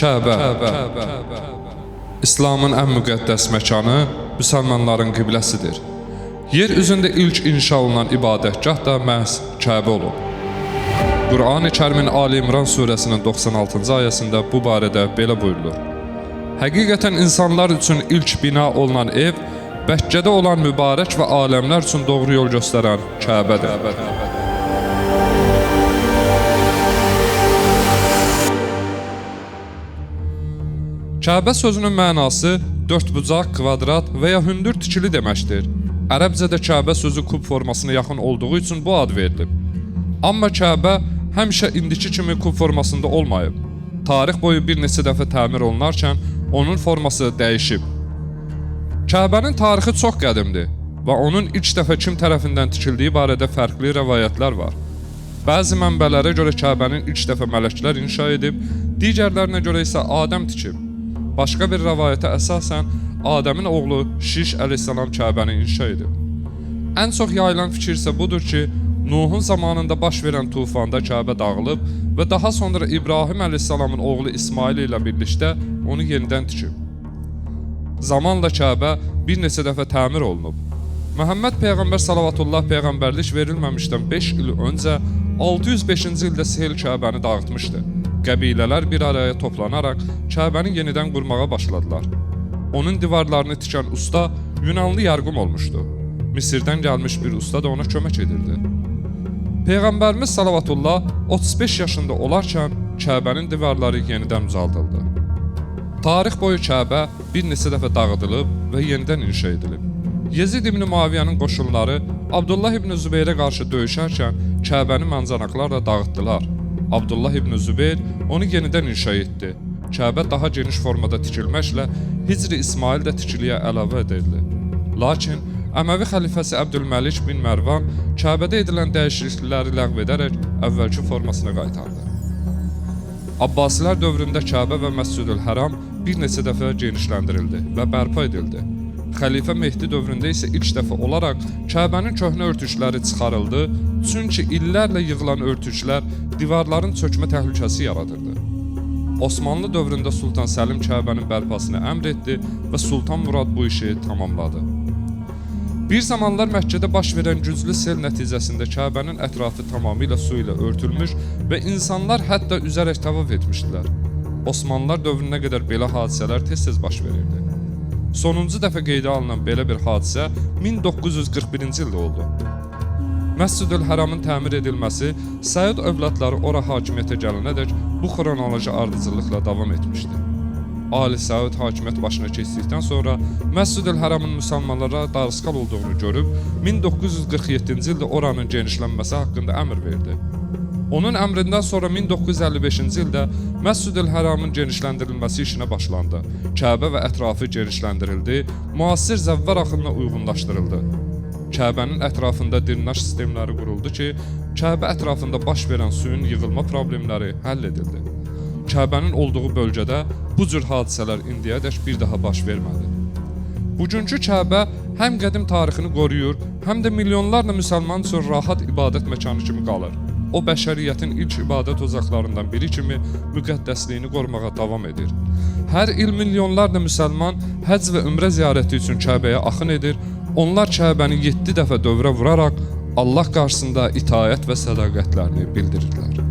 Kəbə, İslamın ən müqəddəs məkanı, müsəlmanların qibləsidir. Yer üzündə ilk inşa olunan ibadətgah da məhz Kəbə olub. Qur'an-ı Kərimin Ali İmran surəsinin 96-cı ayəsində bu barədə belə buyurulur. Həqiqətən insanlar üçün ilk bina olunan ev, Bəkkədə olan mübarək və aləmlər üçün doğru yol göstərən Kəbədir. Kəbə sözünün mənası dördbucaq, kvadrat və ya hündür tikili deməkdir. Ərəbcədə Kəbə sözü kub formasına yaxın olduğu üçün bu ad verilib. Amma Kəbə həmişə indiki kimi kub formasında olmayıb. Tarix boyu bir neçə dəfə təmir olunarkən onun forması dəyişib. Kəbənin tarixi çox qədimdir və onun ilk dəfə kim tərəfindən tikildiyi barədə fərqli rəvayətlər var. Bəzi mənbələrə görə Kəbənin ilk dəfə mələklər inşa edib, digərlərinə görə isə Adəm tikib. Başqa bir rəvayətə əsasən Adəmin oğlu Şiş əleyhissalam Kəbəni inşa edib. Ən çox yayılan fikir isə budur ki, Nuhun zamanında baş verən tufanda Kəbə dağılıb və daha sonra İbrahim əleyhissalamın oğlu İsmail ilə birlikdə onu yenidən tikib. Zamanla Kəbə bir neçə dəfə təmir olunub. Məhəmməd Peyğəmbər salavatullah peyğəmbərlik verilməmişdən 5 il öncə 605-ci ildə sel Kəbəni dağıtmışdı. Qəbilələr bir araya toplanaraq Kəbəni yenidən qurmağa başladılar. Onun divarlarını tikən usta Yunanlı yarqum olmuşdu. Misirdən gəlmiş bir usta da ona kömək edirdi. Peyğəmbərimiz salavatullah 35 yaşında olarkən Kəbənin divarları yenidən düzəldildi. Tarix boyu Kəbə bir neçə dəfə dağıdılıb və yenidən inşa edilib. Yezid ibn Muaviyyənin qoşunları Abdullah ibn Zübeyrə qarşı döyüşərkən Kəbəni mənzanaqlarla dağıtdılar. Abdullah ibn Zübeyr onu yenidən inşa etdi. Kəbə daha geniş formada tikilməklə Hicri İsmail də tikiliyə əlavə edildi. Lakin Əməvi xəlifəsi Əbdülməlik bin Mərvan Kəbədə edilən dəyişiklikləri ləğv edərək əvvəlki formasına qaytardı. Abbasilər dövründə Kəbə və Məscidül-Həram bir neçə dəfə genişləndirildi və bərpa edildi. Xəlifə Mehdi dövründə isə ilk dəfə olaraq Kəbənin köhnə örtükləri çıxarıldı, çünki illərlə yığılan örtüklər divarların çökmə təhlükəsi yaradırdı. Osmanlı dövründə Sultan Səlim Kəbənin bərpasını əmr etdi və Sultan Murad bu işi tamamladı. Bir zamanlar Məkkədə baş verən güclü sel nəticəsində Kəbənin ətrafı tamamilə su ilə örtülmüş və insanlar hətta üzərək təvaf etmişdilər. Osmanlılar dövrünə qədər belə hadisələr tez-tez baş verirdi. Sonuncu dəfə qeydə alınan belə bir hadisə 1941-ci ildə oldu. Məscidül-Həramın təmir edilməsi Səud övladları ora hakimiyyətə gələnədək bu xronoloji ardıcıllıqla davam etmişdi. Ali Səud hakimiyyət başına keçdikdən sonra Məscidül-Həramın müsəlmanlara darısqal olduğunu görüb 1947-ci ildə oranın genişlənməsi haqqında əmr verdi. Onun əmrindən sonra 1955-ci ildə Məscidül-Həramın genişləndirilməsi işinə başlandı. Kəbə və ətrafı genişləndirildi, müasir zəvvar axınına uyğunlaşdırıldı. Kəbənin ətrafında drenaj sistemləri quruldu ki, Kəbə ətrafında baş verən suyun yığılma problemləri həll edildi. Kəbənin olduğu bölgədə bu cür hadisələr indiyədək bir daha baş vermədi. Bugünkü Kəbə həm qədim tarixini qoruyur, həm də milyonlarla müsəlman üçün rahat ibadət məkanı kimi qalır. O, bəşəriyyətin ilk ibadət ocaqlarından biri kimi müqəddəsliyini qorumağa davam edir. Hər il milyonlarla müsəlman həcc və ümrə ziyarəti üçün Kəbəyə axın edir. Onlar Kəbəni 7 dəfə dövrə vuraraq Allah qarşısında itaət və sədaqətlərini bildirirlər.